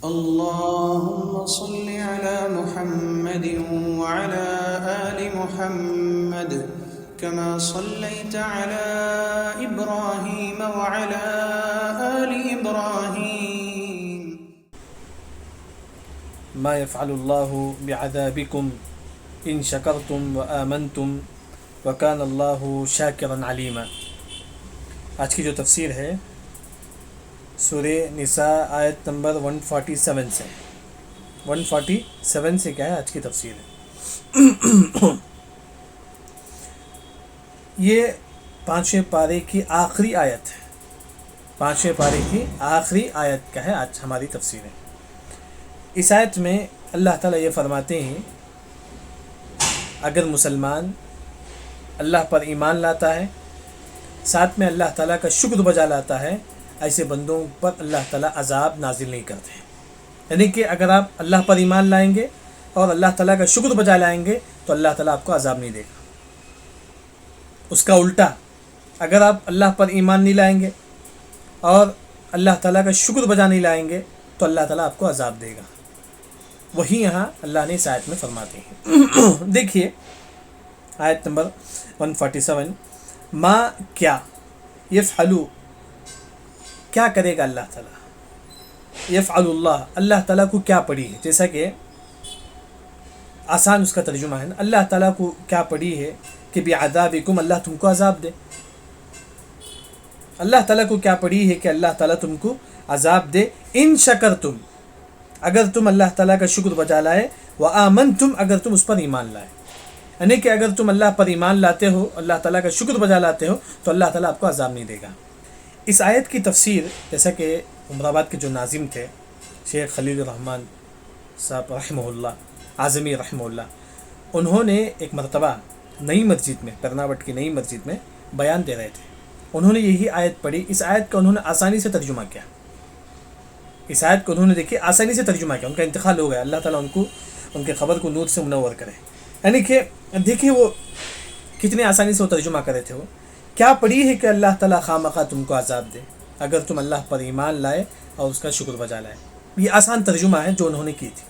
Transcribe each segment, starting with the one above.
اللهم صل على محمد وعلى آل محمد كما صليت على إبراهيم وعلى آل إبراهيم. ما يفعل الله بعذابكم إن شكرتم وآمنتم وكان الله شاكرا عليما. آج کی جو تفسیر ہے سورہ نساء آیت نمبر 147 سے 147 سے کیا ہے آج کی تفسیر ہے. یہ 5ویں پارے کی آخری آیت ہے. 5ویں پارے کی آخری آیت کا ہے آج ہماری تفسیر ہے. اس آیت میں اللہ تعالیٰ یہ فرماتے ہیں اگر مسلمان اللہ پر ایمان لاتا ہے ساتھ میں اللہ تعالیٰ کا شکر بجا لاتا ہے ایسے بندوں پر اللہ تعالیٰ عذاب نازل نہیں کرتے ہیں. یعنی کہ اگر آپ اللہ پر ایمان لائیں گے اور اللہ تعالیٰ کا شکر بجا لائیں گے تو اللہ تعالیٰ آپ کو عذاب نہیں دے گا. اس کا الٹا اگر آپ اللہ پر ایمان نہیں لائیں گے اور اللہ تعالیٰ کا شکر بجا نہیں لائیں گے تو اللہ تعالیٰ آپ کو عذاب دے گا. وہی یہاں اللہ نے اس آیت میں فرماتے ہیں. دیکھیے آیت نمبر 147. ما کیا یفعلو کیا کرے گا اللہ تعالیٰ. یفعل اللہ تعالیٰ کو کیا پڑی ہے. جیسا کہ آسان اس کا ترجمہ ہے نا, اللہ تعالیٰ کو کیا پڑی ہے کہ بعذابکم اللہ تم کو عذاب دے. اللہ تعالیٰ کو کیا پڑی ہے کہ اللہ تعالیٰ تم کو عذاب دے. ان شکرتم اگر تم اللہ تعالیٰ کا شکر بجا لائے, وآمنتم اگر تم اس پر ایمان لائے. یعنی کہ اگر تم اللہ پر ایمان لاتے ہو اللہ تعالیٰ کا شکر بجا لاتے ہو تو اللہ تعالیٰ آپ کو عذاب نہیں دے گا. اس آیت کی تفسیر جیسا کہ عمر آباد کے جو ناظم تھے شیخ خلیل الرحمن صاحب رحمہ اللہ اعظمی رحمہ اللہ, انہوں نے ایک مرتبہ نئی مسجد میں کرناوٹ کی نئی مسجد میں بیان دے رہے تھے. انہوں نے یہی آیت پڑھی. اس آیت کا انہوں نے آسانی سے ترجمہ کیا. اس آیت کو انہوں نے دیکھی آسانی سے ترجمہ کیا. ان کا انتقال ہو گیا, اللہ تعالیٰ ان کے خبر کو نور سے منور کرے. یعنی کہ دیکھیے وہ کتنے آسانی سے وہ ترجمہ کرے تھے. وہ کیا پڑی ہے کہ اللہ تعالیٰ خواہ تم کو عذاب دے اگر تم اللہ پر ایمان لائے اور اس کا شکر بجا لائے. یہ آسان ترجمہ ہے جو انہوں نے کی تھی.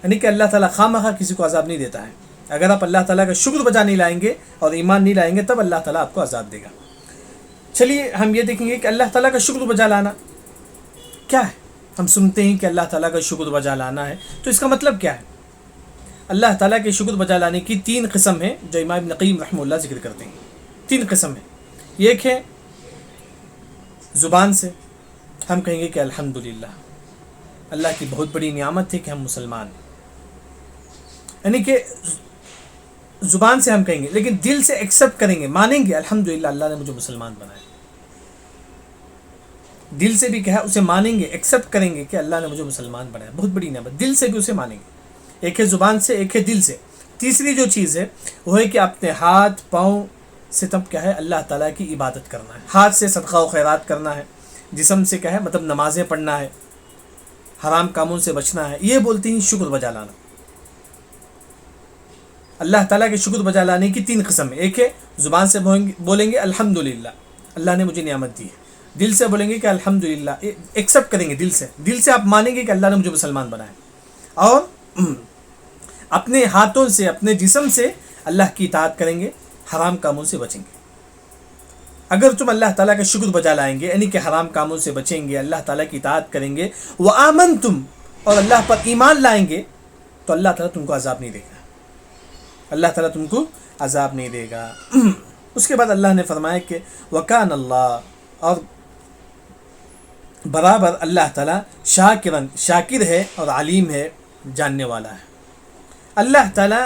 یعنی کہ اللہ تعالیٰ خواہ کسی کو عذاب نہیں دیتا ہے. اگر آپ اللہ تعالیٰ کا شکر بجا نہیں لائیں گے اور ایمان نہیں لائیں گے تب اللہ تعالیٰ آپ کو عذاب دے گا. چلیے ہم یہ دیکھیں گے کہ اللہ تعالیٰ کا شکر بجا لانا کیا ہے. ہم سنتے ہیں کہ اللہ تعالیٰ کا شکر بجا لانا ہے تو اس کا مطلب کیا ہے. اللہ تعالیٰ کے شکر بجا لانے کی 3 قسم ہیں جو امام ابن قیم رحمہ اللہ ذکر کرتے ہیں. 3 قسم ہیں. ایک ہے زبان سے ہم کہیں گے کہ الحمدللہ اللہ کی بہت بڑی نعمت ہے کہ ہم مسلمان ہیں. یعنی کہ زبان سے ہم کہیں گے لیکن دل سے ایکسیپٹ کریں گے, مانیں گے الحمدللہ اللہ نے مجھے مسلمان بنایا. دل سے بھی کہا اسے مانیں گے, ایکسیپٹ کریں گے کہ اللہ نے مجھے مسلمان بنایا, بہت بڑی نعمت. دل سے بھی اسے مانیں گے. ایک ہے زبان سے, ایک ہے دل سے. تیسری جو چیز ہے وہ ہے کہ اپنے ہاتھ پاؤں سے تب کیا ہے اللہ تعالیٰ کی عبادت کرنا ہے. ہاتھ سے صدقہ و خیرات کرنا ہے, جسم سے کیا ہے مطلب نمازیں پڑھنا ہے, حرام کاموں سے بچنا ہے. یہ بولتے ہیں شکر بجا لانا. اللہ تعالیٰ کے شکر بجا لانے کی 3 قسم ہے. ایک ہے زبان سے بولیں گے الحمدللہ اللہ نے مجھے نعمت دی ہے. دل سے بولیں گے کہ الحمدللہ, ایکسیپٹ کریں گے دل سے. دل سے آپ مانیں گے کہ اللہ نے مجھے مسلمان بنایا. اور اپنے ہاتھوں سے اپنے جسم سے اللہ کی اطاعت کریں گے, حرام کاموں سے بچیں گے. اگر تم اللہ تعالیٰ کا شکر بجا لائیں گے یعنی کہ حرام کاموں سے بچیں گے, اللہ تعالیٰ کی اطاعت کریں گے, وآمنتم اور اللہ پر ایمان لائیں گے تو اللہ تعالیٰ تم کو عذاب نہیں دے گا. اللہ تعالیٰ تم کو عذاب نہیں دے گا. اس کے بعد اللہ نے فرمایا کہ وکان اللہ اور برابر اللہ تعالیٰ شاکر ہے اور علیم ہے, جاننے والا ہے. اللہ تعالیٰ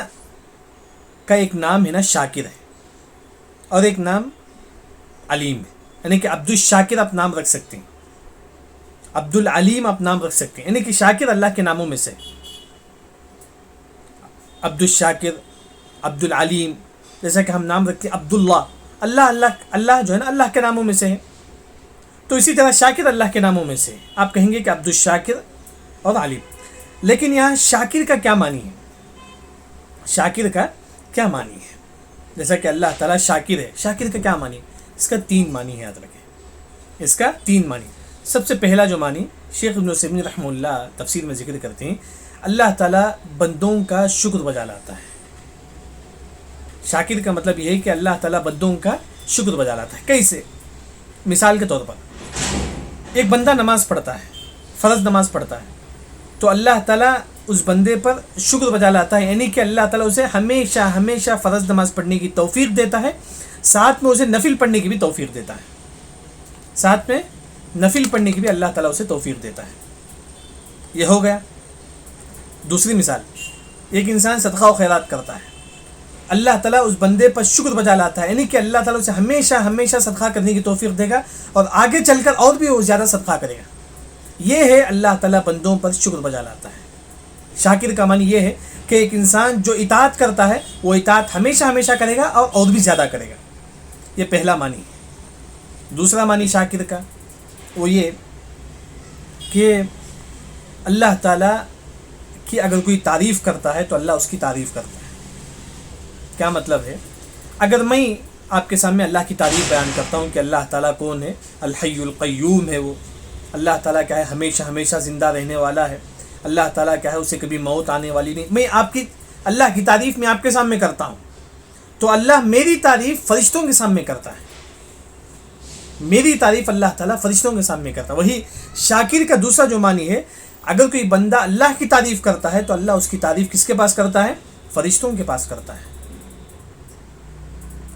کا ایک نام ہے نا شاکر ہے اور ایک نام علیم ہے. یعنی کہ عبد الشاکر آپ نام رکھ سکتے ہیں, عبد العلیم آپ نام رکھ سکتے ہیں. یعنی کہ شاکر اللہ کے ناموں میں سے عبد الشاکر, عبد العلیم, جیسا کہ ہم نام رکھتے ہیں عبداللہ. اللہ جو ہے نا اللہ کے ناموں میں سے ہے. تو اسی طرح شاکر اللہ کے ناموں میں سے. آپ کہیں گے کہ عبد الشاکر اور علیم. لیکن یہاں شاکر کا کیا معنی ہے, شاکر کا کیا معنی ہے. جیسا کہ اللہ تعالیٰ شاکر ہے, شاکر کا کیا معنی ہے. اس کا 3 معنی ہے, یاد رکھیں اس کا 3 معنی. سب سے پہلا جو معنی شیخ ابن عثیمین رحمہ اللہ تفسیر میں ذکر کرتے ہیں، اللہ تعالیٰ بندوں کا شکر بجا لاتا ہے۔ شاکر کا مطلب یہ ہے کہ اللہ تعالیٰ بندوں کا شکر بجا لاتا ہے۔ کیسے؟ مثال کے طور پر ایک بندہ نماز پڑھتا ہے، فرض نماز پڑھتا ہے، تو اللہ تعالیٰ اس بندے پر شکر بجا لاتا ہے، یعنی کہ اللہ تعالیٰ اسے ہمیشہ ہمیشہ فرض نماز پڑھنے کی توفیق دیتا ہے، ساتھ میں اسے نفل پڑھنے کی بھی توفیق دیتا ہے، ساتھ میں نفل پڑھنے کی بھی اللہ تعالیٰ اسے توفیق دیتا ہے۔ یہ ہو گیا۔ دوسری مثال، ایک انسان صدقہ و خیرات کرتا ہے، اللہ تعالیٰ اس بندے پر شکر بجا لاتا ہے، یعنی کہ اللہ تعالیٰ اسے ہمیشہ ہمیشہ صدقہ کرنے کی توفیق دے گا اور آگے چل کر اور بھی وہ زیادہ صدقہ کرے گا۔ یہ ہے اللہ تعالیٰ بندوں پر شکر بجا لاتا ہے۔ شاکر کا معنی یہ ہے کہ ایک انسان جو اطاعت کرتا ہے وہ اطاعت ہمیشہ ہمیشہ کرے گا اور بھی زیادہ کرے گا۔ یہ پہلا معنی ہے۔ دوسرا معنی شاکر کا وہ یہ کہ اللہ تعالیٰ کی اگر کوئی تعریف کرتا ہے تو اللہ اس کی تعریف کرتا ہے۔ کیا مطلب ہے؟ اگر میں آپ کے سامنے اللہ کی تعریف بیان کرتا ہوں کہ اللہ تعالیٰ کون ہے، الحی القیوم ہے، وہ اللہ تعالیٰ کیا ہے، ہمیشہ ہمیشہ زندہ رہنے والا ہے، اللہ تعالیٰ کیا ہے، اسے کبھی موت آنے والی نہیں، میں آپ کی اللہ کی تعریف میں آپ کے سامنے کرتا ہوں، تو اللہ میری تعریف فرشتوں کے سامنے کرتا ہے، میری تعریف اللہ تعالیٰ فرشتوں کے سامنے کرتا ہے۔ وہی شاکر کا دوسرا جو معنی ہے، اگر کوئی بندہ اللہ کی تعریف کرتا ہے تو اللہ اس کی تعریف کس کے پاس کرتا ہے؟ فرشتوں کے پاس کرتا ہے۔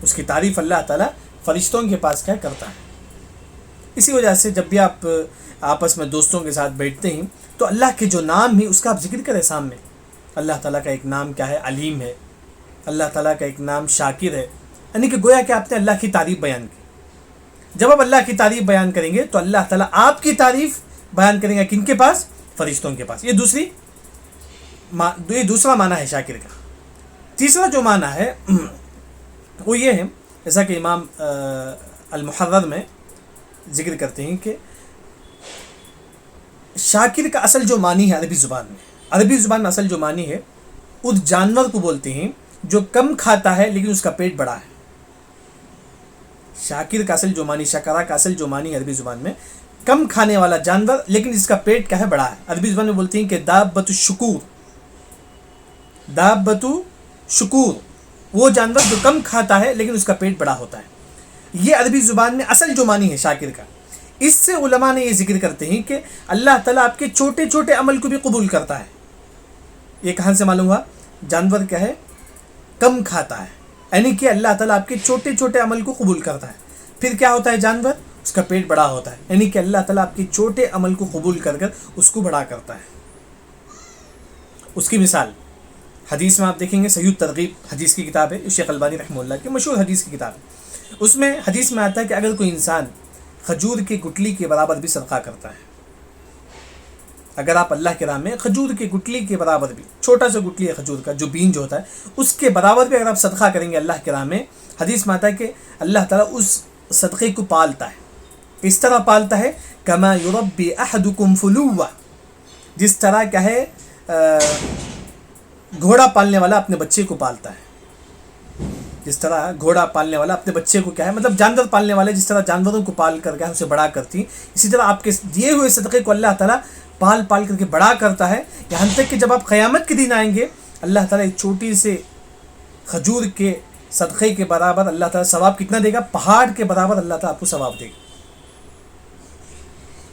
اس کی تعریف اللہ تعالیٰ فرشتوں کے پاس کیا کرتا ہے۔ اسی وجہ سے جب بھی آپ آپس میں دوستوں کے ساتھ بیٹھتے ہیں تو اللہ کے جو نام ہیں اس کا آپ ذکر کریں سامنے۔ اللہ تعالیٰ کا ایک نام کیا ہے؟ علیم ہے۔ اللہ تعالیٰ کا ایک نام شاکر ہے، یعنی کہ گویا کہ آپ نے اللہ کی تعریف بیان کی۔ جب آپ اللہ کی تعریف بیان کریں گے تو اللہ تعالیٰ آپ کی تعریف بیان کریں گے، کن کے پاس؟ فرشتوں کے پاس۔ یہ دوسرا معنی ہے شاکر کا۔ تیسرا جو معنی ہے وہ یہ ہے، جیسا کہ امام المحرر میں ذکر کرتے ہیں کہ شاکر کا اصل جو معنی ہے عربی زبان میں اصل جو معنی ہے اس جانور کو بولتے ہیں جو کم کھاتا ہے لیکن اس کا پیٹ بڑا ہے۔ شاکر کا اصل جو معنی، شکرا کا اصل جو معنی ہے عربی زبان میں کم کھانے والا جانور لیکن اس کا پیٹ کیا ہے؟ بڑا ہے۔ عربی زبان میں بولتے ہیں کہ دابۃ الشکور، وہ جانور جو کم کھاتا ہے لیکن اس کا پیٹ بڑا ہوتا ہے۔ یہ عربی زبان میں اصل جو معنی ہے شاکر کا۔ اس سے علماء نے یہ ذکر کرتے ہیں کہ اللہ تعالیٰ آپ کے چھوٹے چھوٹے عمل کو بھی قبول کرتا ہے۔ یہ کہاں سے معلوم ہوا؟ جانور کیا ہے؟ کم کھاتا ہے، یعنی کہ اللہ تعالیٰ آپ کے چھوٹے چھوٹے عمل کو قبول کرتا ہے۔ پھر کیا ہوتا ہے؟ جانور اس کا پیٹ بڑا ہوتا ہے، یعنی کہ اللہ تعالیٰ آپ کے چھوٹے عمل کو قبول کر کر اس کو بڑا کرتا ہے۔ اس کی مثال حدیث میں آپ دیکھیں گے، صحیح الترغیب حدیث کی کتاب ہے، شیخ البانی رحمہ اللہ کی مشہور حدیث کی کتاب ہے۔ اس میں حدیث میں آتا ہے کہ اگر کوئی انسان کھجور کی گٹلی کے برابر بھی صدقہ کرتا ہے، اگر آپ اللہ کے راہ میں کھجور کی گٹلی کے برابر بھی، چھوٹا سا گٹلی ہے کھجور کا جو بین جو ہوتا ہے، اس کے برابر بھی اگر آپ صدقہ کریں گے اللہ کے راہ میں، حدیث میں آتا ہے کہ اللہ تعالیٰ اس صدقے کو پالتا ہے۔ اس طرح پالتا ہے کما یربی احدکم فلوہ، جس طرح کیا ہے گھوڑا پالنے والا اپنے بچے کو پالتا ہے۔ جس طرح گھوڑا پالنے والا اپنے بچے کو کیا ہے، مطلب جانور پالنے والے جس طرح جانوروں کو پال کر کے اسے بڑا کرتی، اسی طرح آپ کے دیے ہوئے صدقے کو اللہ تعالیٰ پال پال کر کے بڑا کرتا ہے، یہاں تک کہ جب آپ قیامت کے دن آئیں گے اللہ تعالیٰ ایک چھوٹی سے کھجور کے صدقے کے برابر اللہ تعالیٰ ثواب کتنا دے گا؟ پہاڑ کے برابر اللہ تعالیٰ آپ کو ثواب دے گا۔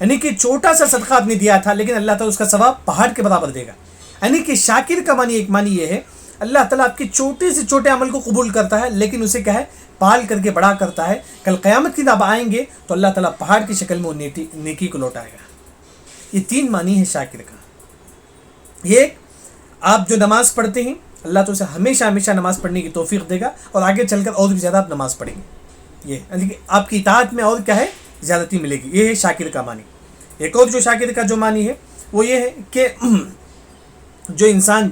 یعنی کہ چھوٹا سا صدقہ آپ نے دیا تھا لیکن اللہ تعالیٰ اس کا ثواب پہاڑ کے برابر دے گا۔ یعنی کہ شاکر کا معنی ایک معنی یہ ہے، اللہ تعالیٰ آپ کے چھوٹے سے چھوٹے عمل کو قبول کرتا ہے لیکن اسے کیا ہے؟ پال کر کے بڑا کرتا ہے۔ کل قیامت کی جب آئیں گے تو اللہ تعالیٰ پہاڑ کی شکل میں وہ نیکی کو لوٹائے گا۔ یہ تین معنی ہے شاکر کا۔ یہ آپ جو نماز پڑھتے ہیں اللہ تو اسے ہمیشہ ہمیشہ نماز پڑھنے کی توفیق دے گا اور آگے چل کر اور بھی زیادہ آپ نماز پڑھیں گے، یہ یعنی کہ آپ کی اطاعت میں اور کیا ہے؟ زیادتی ملے گی۔ یہ ہے شاکر کا معنی۔ ایک اور جو شاکر کا جو معنی ہے وہ یہ ہے کہ جو انسان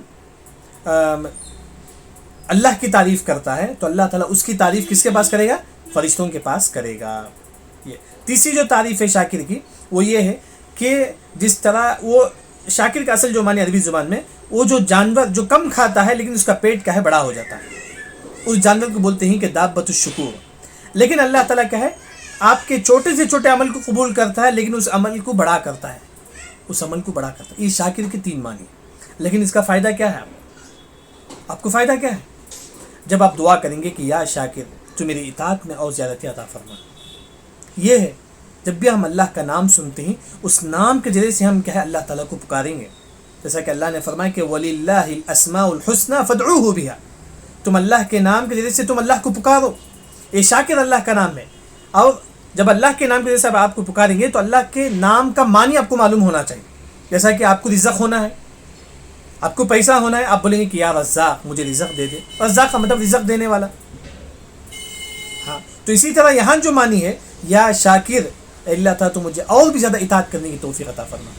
اللہ کی تعریف کرتا ہے تو اللہ تعالیٰ اس کی تعریف کس کے پاس کرے گا؟ فرشتوں کے پاس کرے گا۔ یہ تیسری جو تعریف ہے شاکر کی وہ یہ ہے کہ جس طرح وہ شاکر کا اصل جو معنی عربی زبان میں، وہ جو جانور جو کم کھاتا ہے لیکن اس کا پیٹ کیا ہے؟ بڑا ہو جاتا ہے، اس جانور کو بولتے ہیں کہ دابۃ الشکور۔ لیکن اللہ تعالیٰ کیا ہے؟ آپ کے چھوٹے سے چھوٹے عمل کو قبول کرتا ہے لیکن اس عمل کو بڑا کرتا ہے، اس عمل کو بڑا کرتا ہے۔ یہ شاکر کے 3 معنی، لیکن اس کا فائدہ کیا ہے؟ آپ کو فائدہ کیا ہے؟ جب آپ دعا کریں گے کہ یا شاکر تو میری اطاعت میں اور زیادتی عطا فرما، یہ ہے جب بھی ہم اللہ کا نام سنتے ہیں اس نام کے ذریعے سے ہم کیا ہے اللہ تعالیٰ کو پکاریں گے، جیسا کہ اللہ نے فرمایا کہ وَلِلَّهِ الْأَسْمَاءُ الْحُسْنَى فَادْعُوهُ بِهَا، تم اللہ کے نام کے ذریعے سے تم اللہ کو پکارو، یہ شاکر اللہ کا نام ہے۔ اور جب اللہ کے نام کے ذریعے سے آپ کو پکاریں گے تو اللہ کے نام کا معنی آپ کو معلوم ہونا چاہیے، جیسا کہ آپ کو رزق ہونا ہے، آپ کو پیسہ ہونا ہے، آپ بولیں گے کہ یا رزاق مجھے رزق دے دے، رزاق کا مطلب رزق دینے والا۔ ہاں، تو اسی طرح یہاں جو معنی ہے یا شاکر، اللہ تعالیٰ تو مجھے اور بھی زیادہ اطاعت کرنے کی توفیق عطا فرما۔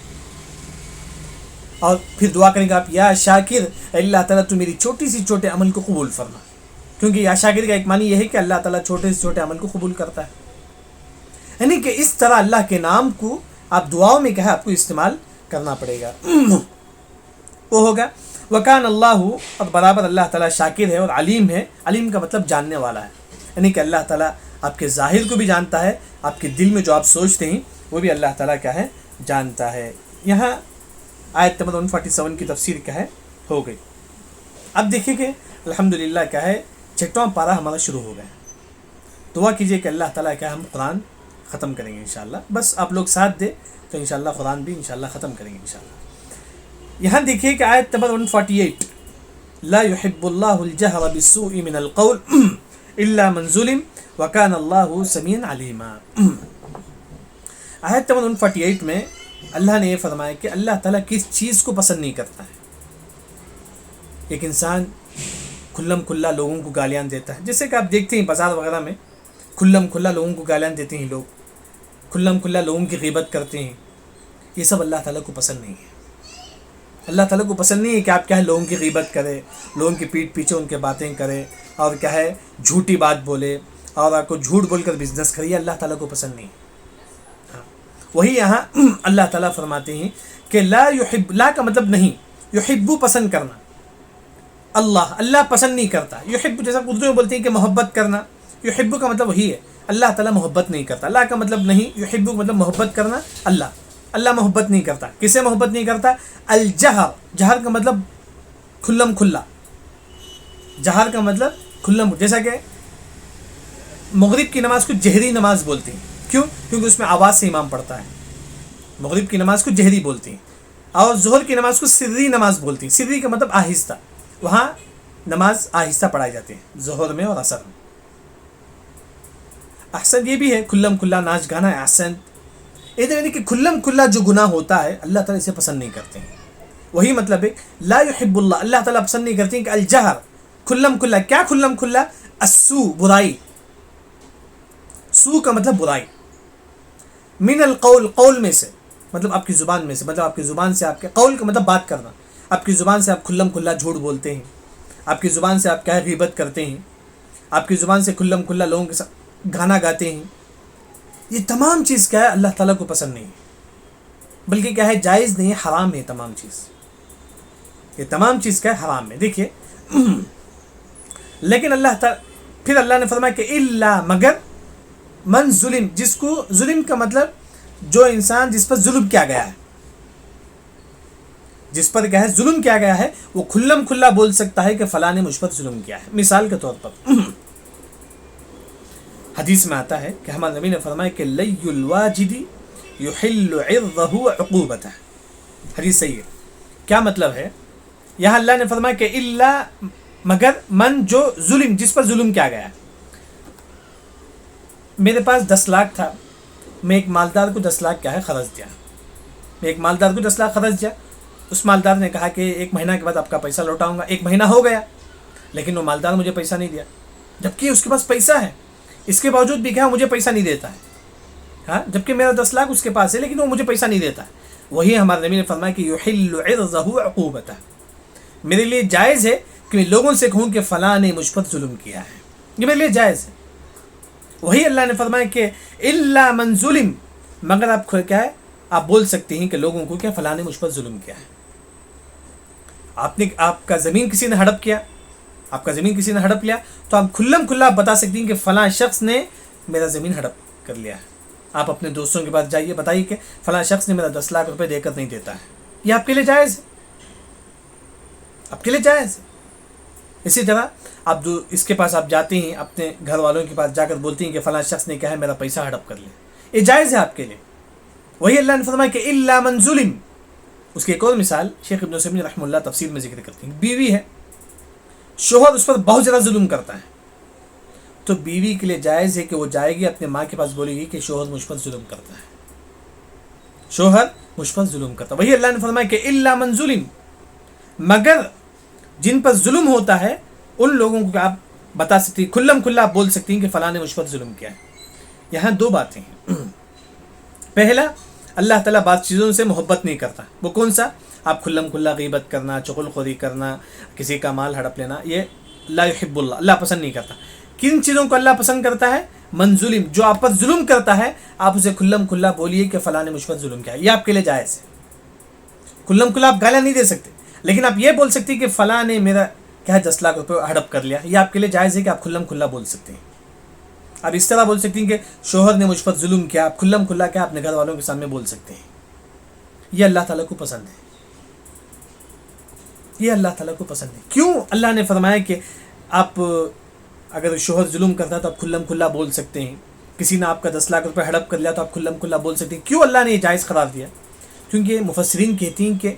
اور پھر دعا کریں گے آپ یا شاکر اللہ تعالیٰ تو میری چھوٹی سی چھوٹے عمل کو قبول فرما، کیونکہ یا شاکر کا ایک معنی یہ ہے کہ اللہ تعالیٰ چھوٹے سے چھوٹے عمل کو قبول کرتا ہے، یعنی کہ اس طرح اللہ کے نام کو آپ دعاؤں میں کہا آپ کو استعمال کرنا پڑے گا۔ وہ ہوگا وکان اللہ، اور برابر اللہ تعالیٰ شاکر ہے اور علیم ہے۔ علیم کا مطلب جاننے والا ہے، یعنی کہ اللہ تعالیٰ آپ کے ظاہر کو بھی جانتا ہے، آپ کے دل میں جو آپ سوچتے ہیں وہ بھی اللہ تعالیٰ کیا ہے جانتا ہے۔ یہاں آیت نمبر 147 کی تفسیر کیا ہے ہو گئی۔ اب دیکھیے کہ الحمدللہ کیا ہے 6واں پارہ ہمارا شروع ہو گیا۔ دعا کیجئے کہ اللہ تعالیٰ کیا ہم قرآن ختم کریں گے انشاءاللہ، بس آپ لوگ ساتھ دیں تو انشاءاللہ قرآن بھی انشاءاللہ ختم کریں گے انشاءاللہ۔ یہاں دیکھیے کہ آیت نمبر 148 لا يحب اللہ الجہر بالسوء من القول الا من ظلم وکان اللہ سمیعا علیما۔ آیت نمبر 148 میں اللہ نے یہ فرمایا کہ اللہ تعالیٰ کس چیز کو پسند نہیں کرتا ہے۔ ایک انسان کھلم کھلا لوگوں کو گالیاں دیتا ہے، جیسے کہ آپ دیکھتے ہیں بازار وغیرہ میں کھلم کھلا لوگوں کو گالیاں دیتے ہیں، لوگ کھلم کھلا لوگوں کی غیبت کرتے ہیں، یہ سب اللہ تعالیٰ کو پسند نہیں ہے۔ اللہ تعالیٰ کو پسند نہیں ہے کہ آپ کیا ہے لوگوں کی غیبت کرے، لوگوں کی پیٹھ پیچھے ان کے باتیں کرے اور کیا ہے جھوٹی بات بولے اور آپ کو جھوٹ بول کر بزنس کریے، اللہ تعالیٰ کو پسند نہیں ہے۔ وہی یہاں اللہ تعالیٰ فرماتے ہیں کہ لا یحب، لا کا مطلب نہیں، یحب پسند کرنا، اللہ پسند نہیں کرتا۔ یحب جیسا اردو میں بولتے ہیں کہ محبت کرنا، یحب کا مطلب وہی ہے، اللہ تعالیٰ محبت نہیں کرتا۔ اللہ کا مطلب نہیں، یحب کا مطلب محبت کرنا، اللہ محبت نہیں کرتا۔ کسے محبت نہیں کرتا؟ الجہر، جہر کا مطلب کھلم کھلا، جہر کا مطلب کھلم، جیسا کہ مغرب کی نماز کو جہری نماز بولتے ہیں، کیوں؟ کیونکہ اس میں آواز سے امام پڑھتا ہے، مغرب کی نماز کو جہری بولتے ہیں، اور ظہر کی نماز کو سری نماز بولتے ہیں۔ سری کا مطلب آہستہ، وہاں نماز آہستہ پڑھائی جاتی ہے ظہر میں اور عصر میں۔ احسن یہ بھی ہے، کھلم کھلا ناچ گانا ہے احسن، ادھر یعنی کہ کھلم کھلا جو گناہ ہوتا ہے اللہ تعالیٰ اسے پسند نہیں کرتے ہیں۔ وہی مطلب ہے لا یحب اللہ تعالیٰ پسند نہیں کرتے ہیں کہ الجہر، کھلم کھلا، کیا کھلم کھلا؟ السو، برائی، سو کا مطلب برائی، من القول، قول میں سے مطلب آپ کی زبان میں سے، مطلب آپ کی زبان سے، آپ کے قول کا مطلب بات کرنا، آپ کی زبان سے آپ کھلم کھلا جھوٹ بولتے ہیں، آپ کی زبان سے آپ کیا ہے غیبت کرتے ہیں، آپ کی زبان سے کھلم کھلا لوگوں کے ساتھ گانا گاتے ہیں، یہ تمام چیز کیا ہے اللہ تعالیٰ کو پسند نہیں ہے، بلکہ کیا ہے جائز نہیں ہے، حرام ہے تمام چیز، یہ تمام چیز کیا ہے حرام ہے۔ دیکھیے لیکن اللہ تعالیٰ پھر اللہ نے فرمایا کہ اللہ مگر من ظلم، جس کو ظلم کا مطلب جو انسان جس پر ظلم کیا گیا ہے، جس پر کیا ہے ظلم کیا گیا ہے، وہ کھلم کھلا بول سکتا ہے کہ فلاں نے مجھ پر ظلم کیا ہے۔ مثال کے طور پر حدیث میں آتا ہے کہ ہمارے نبی نے فرمایا کہ لی الواجد یحل عرضہ عقوبتہ، حدیث صحیح ہے۔ کیا مطلب ہے؟ یہاں اللہ نے فرمایا کہ اللہ مگر من جو ظلم، جس پر ظلم کیا گیا ہے۔ میرے پاس 10 لاکھ تھا، میں ایک مالدار کو 10 لاکھ کیا ہے قرض دیا، میں ایک مالدار کو 10 لاکھ قرض دیا، اس مالدار نے کہا کہ 1 مہینہ کے بعد آپ کا پیسہ لوٹاؤں گا۔ 1 مہینہ ہو گیا لیکن وہ مالدار مجھے پیسہ نہیں دیا، جبکہ اس کے پاس پیسہ ہے، اس کے باوجود بھی کیا مجھے پیسہ نہیں دیتا ہے، ہاں، جبکہ میرا 10 لاکھ اس کے پاس ہے لیکن وہ مجھے پیسہ نہیں دیتا ہے۔ وہی ہمارے نبی نے فرمایا کہ یحل عرضہ عقوبتہ، میرے لیے جائز ہے کہ میں لوگوں سے کہوں کہ فلاں نے مجھ پر ظلم کیا ہے، یہ میرے لیے جائز ہے۔ وہی اللہ نے فرمایا کہ الا من ظلم، مگر آپ کیا ہے آپ بول سکتے ہیں کہ لوگوں کو کیا فلاں نے مجھ پر ظلم کیا ہے۔ آپ کا زمین کسی نے ہڑپ کیا، آپ کا زمین کسی نے ہڑپ لیا تو آپ کھلم کھلا بتا سکتے ہیں کہ فلاں شخص نے میرا زمین کر لیا ہے. آپ اپنے دوستوں کے پاس جائیے, بتائیے کہ فلاں شخص نے میرا 10 لاکھ روپے دے کر نہیں دیتا ہے, یہ آپ کے لیے جائز ہے, آپ کے لیے جائز ہے. اسی طرح آپ اس کے پاس آپ جاتے ہیں, اپنے گھر والوں کے پاس جا کر بولتے ہیں کہ فلاں شخص نے کہا ہے میرا پیسہ ہڑپ کر لے, یہ جائز ہے آپ کے لیے. وہی اللہ نے فرمایا کہ الا من ظلم. اس کی ایک اور مثال شیخ ابن عثیمین رحمہ اللہ تفسیر میں ذکر کرتے ہیں. بیوی ہے, شوہر اس پر بہت زیادہ ظلم کرتا ہے, تو بیوی کے لیے جائز ہے کہ وہ جائے گی اپنے ماں کے پاس, بولے گی کہ شوہر مجھ پر ظلم کرتا ہے, شوہر مجھ پر ظلم کرتا ہے. وہی اللہ نے فرمایا کہ الا من ظلم, مگر جن پر ظلم ہوتا ہے ان لوگوں کو آپ بتا سکتی ہیں, کھلم کھلا آپ بول سکتی ہیں کہ فلاں نے مجھ پر ظلم کیا ہے. یہاں دو باتیں ہیں. پہلا, اللہ تعالیٰ بعض چیزوں سے محبت نہیں کرتا. وہ کون سا؟ آپ کھلم کھلا غیبت کرنا, چغل خوری کرنا, کسی کا مال ہڑپ لینا, یہ لا یحب اللہ, اللہ پسند نہیں کرتا. کن چیزوں کو اللہ پسند کرتا ہے؟ من ظلم, جو آپ پر ظلم کرتا ہے آپ اسے کھلم کھلا بولیے کہ فلاں نے مجھ پر ظلم کیا, یہ آپ کے لیے جائز ہے. کھلم کھلا آپ گالیاں نہیں دے سکتے, لیکن آپ یہ بول سکتے ہیں کہ فلاں نے میرا کیا 10 لاکھ روپے ہڑپ کر لیا, یہ آپ کے لیے جائز ہے کہ آپ کھلم کھلا بول سکتے ہیں. آپ اس طرح بول سکتے ہیں کہ شوہر نے مجھ پر ظلم کیا, آپ کھلم کھلا کیا اپنے گھر والوں کے سامنے بول سکتے ہیں. یہ اللہ تعالیٰ کو پسند ہے, یہ اللہ تعالیٰ کو پسند ہے. کیوں اللہ نے فرمایا کہ آپ اگر شوہر ظلم کرتا ہے تو آپ کھلم کھلا بول سکتے ہیں, کسی نے آپ کا 10 لاکھ روپے ہڑپ کر لیا تو آپ کھلم کھلا بول سکتے ہیں. کیوں اللہ نے یہ جائز قرار دیا؟ کیونکہ مفسرین کہتی ہیں کہ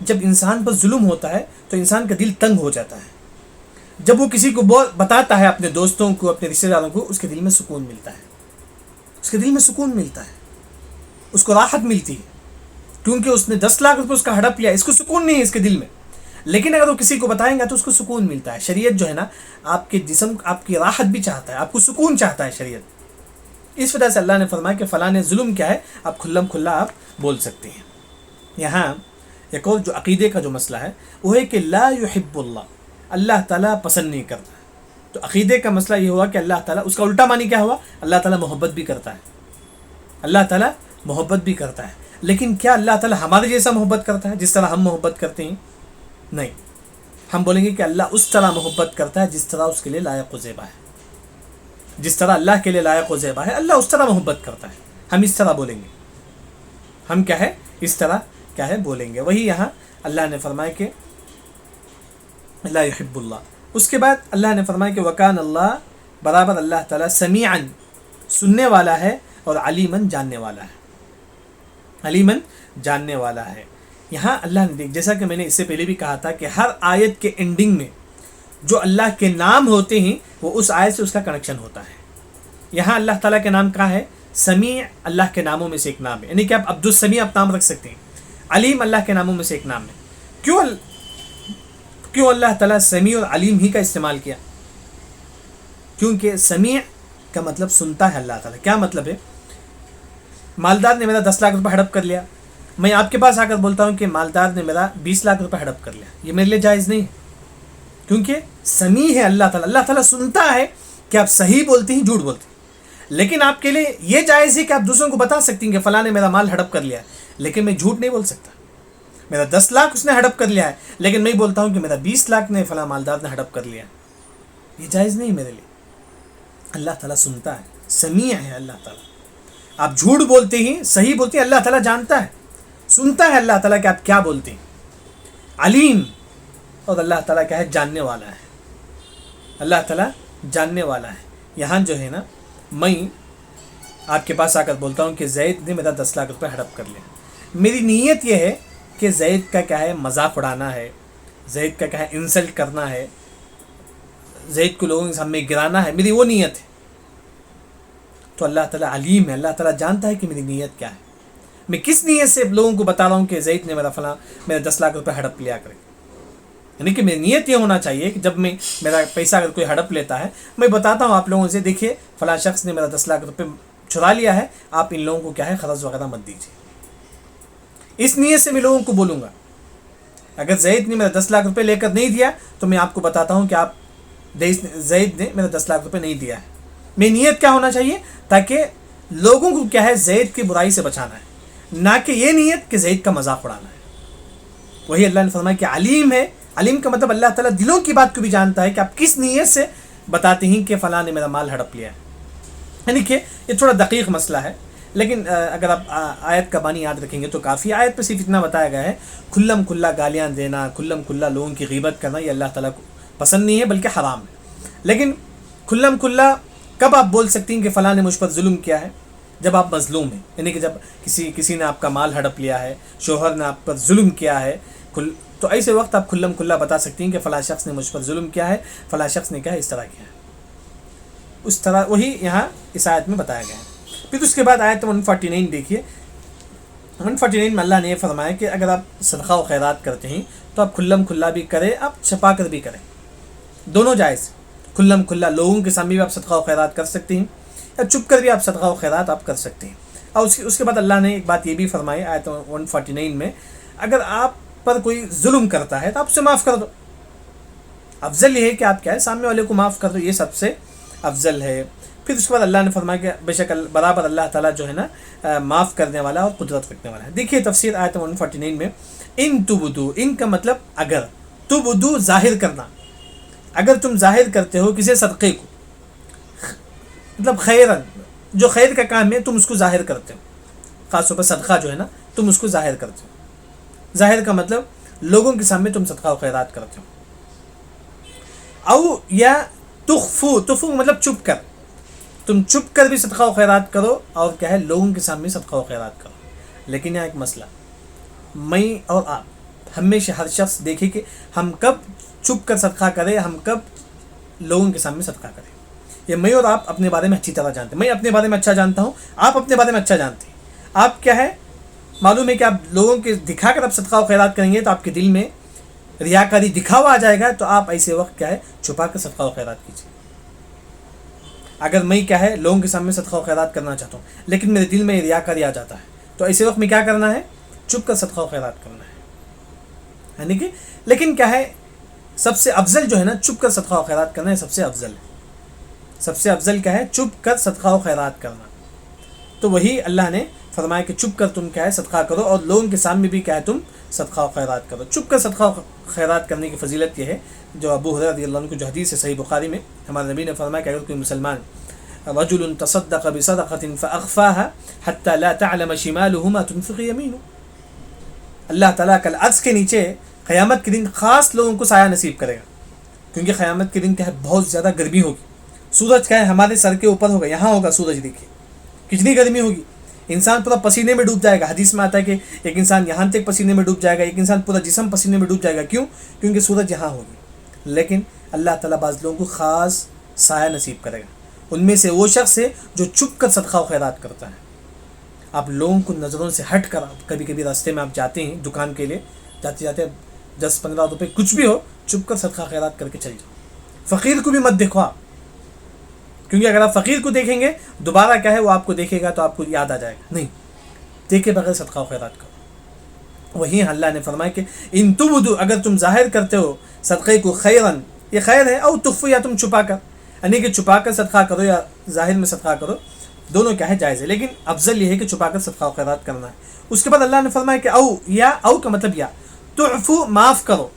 جب انسان پر ظلم ہوتا ہے تو انسان کا دل تنگ ہو جاتا ہے. جب وہ کسی کو بتاتا ہے, اپنے دوستوں کو, اپنے رشتے داروں کو, اس کے دل میں سکون ملتا ہے, اس کے دل میں سکون ملتا ہے, اس کو راحت ملتی ہے, کیونکہ اس نے 10 لاکھ روپے اس کا ہڑپ لیا, اس کو سکون نہیں ہے اس کے دل میں. لیکن اگر وہ کسی کو بتائیں گا تو اس کو سکون ملتا ہے. شریعت جو ہے نا, آپ کے جسم, آپ کی راحت بھی چاہتا ہے, آپ کو سکون چاہتا ہے شریعت. اس وجہ سے اللہ نے فرمایا کہ فلاں نے ظلم کیا ہے, آپ کھلم کھلا آپ بول سکتے ہیں. یہاں ایک اور جو عقیدے کا جو مسئلہ ہے وہ ہے کہ لا یحب اللہ, اللہ تعالیٰ پسند نہیں کرتا. تو عقیدے کا مسئلہ یہ ہوا کہ اللہ تعالیٰ, اس کا الٹا معنی کیا ہوا؟ اللہ تعالیٰ محبت بھی کرتا ہے, اللہ تعالیٰ محبت بھی کرتا ہے. لیکن کیا اللہ تعالیٰ ہمارے جیسا محبت کرتا ہے جس طرح ہم محبت کرتے ہیں؟ نہیں. ہم بولیں گے کہ اللہ اس طرح محبت کرتا ہے جس طرح اس کے لیے لائق و زیبا ہے, جس طرح اللہ کے لیے لائق و زیبا ہے اللہ اس طرح محبت کرتا ہے. ہم اس طرح بولیں گے, ہم کیا ہے اس طرح کیا ہے بولیں گے. وہی یہاں اللہ نے فرمایا کہ لا یحب اللہ. اس کے بعد اللہ نے فرمایا کہ وکان اللہ, برابر اللہ تعالیٰ, سمیعاً سننے والا ہے, اور علیماً جاننے والا ہے, علیماً جاننے والا ہے. یہاں اللہ نے جیسا کہ میں نے اس سے پہلے بھی کہا تھا کہ ہر آیت کے اینڈنگ میں جو اللہ کے نام ہوتے ہیں وہ اس آیت سے اس کا کنیکشن ہوتا ہے. یہاں اللہ تعالیٰ کے نام کہا ہے سمیع, اللہ کے ناموں میں سے ایک نام ہے, یعنی کہ آپ عبد السمیع آپ نام رکھ سکتے ہیں. علیم اللہ کے ناموں میں سے ایک نام ہے. کیوں اللہ تعالیٰ سمیع اور علیم ہی کا استعمال کیا؟ کیونکہ سمیع کا مطلب سنتا ہے اللہ تعالیٰ. کیا مطلب ہے؟ مالدار نے میرا 10 لاکھ روپے ہڑپ کر لیا, میں آپ کے پاس آ کر بولتا ہوں کہ مالدار نے میرا 20 لاکھ روپے ہڑپ کر لیا, یہ میرے لیے جائز نہیں, کیونکہ سمیع ہے اللہ تعالیٰ. اللہ تعالیٰ سنتا ہے کہ آپ صحیح بولتے ہیں جھوٹ بولتے ہیں. لیکن آپ کے لیے یہ جائز ہے کہ آپ دوسروں کو بتا سکتے ہیں کہ فلاں نے میرا مال ہڑپ کر لیا ہے, لیکن میں جھوٹ نہیں بول سکتا. میرا 10 لاکھ اس نے ہڑپ کر لیا ہے, لیکن میں بولتا ہوں کہ میرا 20 لاکھ نے فلاں مالدار نے ہڑپ کر لیا, یہ جائز نہیں میرے لیے. اللہ تعالیٰ سنتا ہے, سمیع ہے اللہ تعالیٰ. آپ جھوٹ بولتے ہیں, صحیح بولتے ہیں, اللہ تعالیٰ جانتا ہے, سنتا ہے اللہ تعالیٰ کہ آپ کیا بولتے ہیں. علیم, اور اللہ تعالیٰ کیا ہے, جاننے والا ہے. اللہ تعالیٰ جاننے والا ہے. یہاں جو ہے نا, میں آپ کے پاس آ کر بولتا ہوں کہ زید نے میرا 10 لاکھ روپے ہڑپ کر لیا, میری نیت یہ ہے کہ زید کا کیا ہے مذاق اڑانا ہے, زید کا کیا ہے انسلٹ کرنا ہے, زید کو لوگوں کے سامنے گرانا ہے, میری وہ نیت ہے. تو اللہ تعالیٰ علیم ہے, اللہ تعالیٰ جانتا ہے کہ میری نیت کیا ہے, میں کس نیت سے لوگوں کو بتا رہا ہوں کہ زید نے میرا 10 لاکھ روپے ہڑپ لیا کرے. یعنی کہ میری نیت یہ ہونا چاہیے کہ جب میں میرا پیسہ اگر کوئی ہڑپ لیتا ہے, میں بتاتا ہوں آپ لوگوں سے, دیکھیے فلاں شخص نے میرا 10 لاکھ روپے چرا لیا ہے, آپ ان لوگوں کو کیا ہے قرض وغیرہ مت دیجیے. اس نیت سے میں لوگوں کو بولوں گا. اگر زید نے میرا 10 لاکھ روپے لے کر نہیں دیا تو میں آپ کو بتاتا ہوں کہ آپ زید نے میرا 10 لاکھ روپے نہیں دیا ہے. میری نیت کیا ہونا چاہیے, تاکہ لوگوں کو کیا ہے زید کی برائی سے بچانا ہے, نہ کہ یہ نیت کہ زید کا مذاق اڑانا ہے. وہی اللہ نے فرمایا کہ علیم ہے. علیم کا مطلب اللہ تعالیٰ دلوں کی بات کو بھی جانتا ہے کہ آپ کس نیت سے بتاتے ہیں کہ فلاں نے میرا مال ہڑپ لیا ہے. یعنی کہ یہ تھوڑا دقیق مسئلہ ہے، لیکن اگر آپ آیت کا معنی یاد رکھیں گے تو کافی. آیت پہ صرف اتنا بتایا گیا ہے کھلم کھلا گالیاں دینا، کھلم کھلا لوگوں کی غیبت کرنا یہ اللہ تعالیٰ کو پسند نہیں ہے بلکہ حرام ہے. لیکن کھلم کھلا کب آپ بول سکتی ہیں کہ فلاں نے مجھ پر ظلم کیا ہے؟ جب آپ مظلوم ہیں، یعنی کہ جب کسی نے آپ کا مال ہڑپ لیا ہے، شوہر نے آپ پر ظلم کیا ہے، تو ایسے وقت آپ کھلم کھلا بتا سکتی ہیں کہ فلاں شخص نے مجھ پر ظلم کیا ہے، فلاں شخص نے کیا ہے اس طرح کیا ہے. اس طرح وہی یہاں اس آیت میں بتایا گیا ہے. پھر اس کے بعد آیت 149 دیکھیے. 149 میں اللہ نے یہ فرمایا کہ اگر آپ صدقہ و خیرات کرتے ہیں تو آپ کھلم کھلا بھی کریں، آپ چھپا کر بھی کریں، دونوں جائز. کھلم کھلا لوگوں کے سامنے بھی آپ صدقہ و خیرات کر سکتے ہیں، یا چھپ کر بھی آپ صدقہ و خیرات آپ کر سکتے ہیں. اور اس کے بعد اللہ نے ایک بات یہ بھی فرمائی آیت 149 میں، اگر آپ پر کوئی ظلم کرتا ہے تو آپ اسے معاف کر دو. افضل یہ ہے کہ آپ کیا ہے سامنے والے کو معاف کر دو، یہ سب سے افضل ہے. پھر اس کے بعد اللہ نے فرمایا کہ بے شک برابر اللہ تعالیٰ جو ہے نا معاف کرنے والا اور قدرت رکھنے والا ہے. دیکھیے تفسیر آیت 149 میں، ان تبدو، ان کا مطلب اگر، تبدو ظاہر کرنا، اگر تم ظاہر کرتے ہو کسی صدقے کو، مطلب خیرن، جو خیر کا کام ہے تم اس کو ظاہر کرتے ہو، خاص طور پر صدقہ جو ہے نا تم اس کو ظاہر کرتے ہو. ظاہر کا مطلب لوگوں کے سامنے تم صدقہ و خیرات کرتے ہو. او یا تخفو مطلب چھپ کر، تم چھپ کر بھی صدقہ و خیرات کرو اور کیا ہے لوگوں کے سامنے صدقہ و خیرات کرو. لیکن یہاں ایک مسئلہ، میں اور آپ ہمیشہ ہر شخص دیکھے کہ ہم کب چھپ کر صدقہ کریں، ہم کب لوگوں کے سامنے صدقہ کریں. یہ میں اور آپ اپنے بارے میں اچھی طرح جانتے ہیں، میں اپنے بارے میں اچھا جانتا ہوں، آپ اپنے بارے میں اچھا جانتے ہیں. آپ کیا ہے معلوم ہے کہ آپ لوگوں کے دکھا کر آپ صدقہ و خیرات کریں گے تو آپ کے دل میں ریاکاری دکھاوا آ جائے گا، تو آپ ایسے وقت کیا ہے چھپا کر صدقہ و خیرات کیجیے. اگر میں کیا ہے لوگوں کے سامنے صدقہ و خیرات کرنا چاہتا ہوں لیکن میرے دل میں ریاکاری آ جاتا ہے، تو ایسے وقت میں کیا کرنا ہے؟ چھپ کر صدقہ و خیرات کرنا ہے. یعنی کہ لیکن کیا ہے سب سے افضل جو ہے نا چھپ کر صدقہ و خیرات کرنا ہے، سب سے افضل ہے. سب سے افضل کیا ہے؟ چھپ کر صدقہ و خیرات کرنا. تو وہی اللہ نے فرمایا کہ چھپ کر تم کیا ہے صدقہ کرو اور لوگوں کے سامنے بھی کیا ہے تم صدقہ و خیرات کرو. چھپ کر صدقہ و خیرات کرنے کی فضیلت یہ ہے جو ابو ہریرہ رضی اللہ عنہ کو جو حدیث ہے صحیح بخاری میں، ہمارے نبی نے فرمایا کہ اگر کوئی مسلمان رجل تصدق بصدقة فأخفاها حتى لا تعلم شماله ما تنفق يمينه، اللہ تعالیٰ کل عرش کے نیچے قیامت کے دن خاص لوگوں کو سایہ نصیب کرے گا. کیونکہ قیامت کے دن کیا ہے بہت زیادہ گرمی ہوگی، سورج کیا ہے ہمارے سر کے اوپر ہوگا، یہاں ہوگا سورج، دیکھیے کتنی گرمی ہوگی. انسان پورا پسینے میں ڈوب جائے گا. حدیث میں آتا ہے کہ ایک انسان یہاں تک پسینے میں ڈوب جائے گا، ایک انسان پورا جسم پسینے میں ڈوب جائے گا. کیوں؟ کیونکہ سورج یہاں ہوگی. لیکن اللہ تعالیٰ بعض لوگوں کو خاص سایہ نصیب کرے گا. ان میں سے وہ شخص ہے جو چھپ کر صدقہ و خیرات کرتا ہے. آپ لوگوں کو نظروں سے ہٹ کر، کبھی کبھی راستے میں آپ جاتے ہیں دکان کے لیے، جاتے جاتے 10-15 روپے کچھ بھی ہو چھپ کر صدقہ خیرات کر کے چل جاؤ. فقیر کو بھی مت دیکھو آپ، کیونکہ اگر آپ فقیر کو دیکھیں گے دوبارہ کیا ہے وہ آپ کو دیکھے گا تو آپ کو یاد آ جائے گا. نہیں، دیکھے بغیر صدقہ و خیرات کرو. وہی اللہ نے فرمایا کہ ان تبدو، اگر تم ظاہر کرتے ہو صدقے کو خیرن، یہ خیر ہے، او تخفو، یا تم چھپا کر، یعنی کہ چھپا کر صدقہ کرو یا ظاہر میں صدقہ کرو، دونوں کیا ہے جائز ہے. لیکن افضل یہ ہے کہ چھپا کر صدقہ و خیرات کرنا ہے. اس کے بعد اللہ نے فرمایا کہ او کا مطلب یا تعفو، معاف کرو،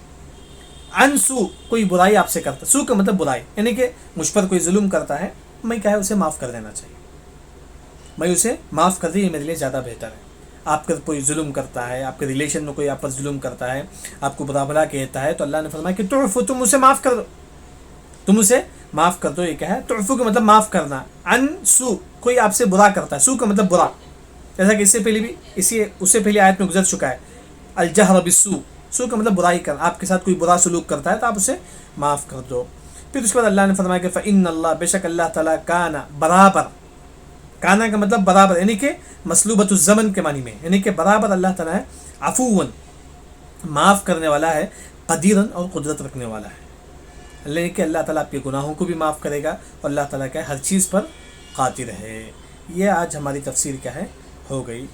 عن سو، کوئی برائی آپ سے کرتا، سو کا مطلب برائی، یعنی کہ مجھ پر کوئی ظلم کرتا ہے میں کیا ہے اسے معاف کر دینا چاہیے، میں اسے معاف کر دیں، یہ میرے لیے زیادہ بہتر ہے. آپ کا کوئی ظلم کرتا ہے، آپ کے ریلیشن میں کوئی آپ پر ظلم کرتا ہے، آپ کو برا بھلا کہتا ہے، تو اللہ نے فرمایا کہ تعفو، تم اسے معاف کر دو، تم اسے معاف کر دو. یہ کیا ہے؟ تعفو کا مطلب معاف کرنا. عن سو، کوئی آپ سے برا کرتا ہے، سو کا مطلب برا، جیسا کہ اس سے پہلے آیت میں گزر چکا ہے، الجہر بالسو، سو کا مطلب برائی کرنا. آپ کے ساتھ کوئی برا سلوک کرتا ہے تو آپ اسے معاف کر دو. پھر اس کے بعد اللہ نے فرمایا کہ فإن اللہ، بے شک اللہ تعالیٰ، کانا، برابر، کانا کا مطلب برابر، یعنی کہ مسلوبۃ الزمن کے معنی میں، یعنی کہ برابر اللہ تعالیٰ ہے، عفواً، معاف کرنے والا ہے، قدیراً، اور قدرت رکھنے والا ہے. اللہ کہ اللہ تعالیٰ آپ کے گناہوں کو بھی معاف کرے گا اور اللہ تعالیٰ کا ہر چیز پر قادر ہے. یہ آج ہماری تفسیر کیا ہے ہو گئی.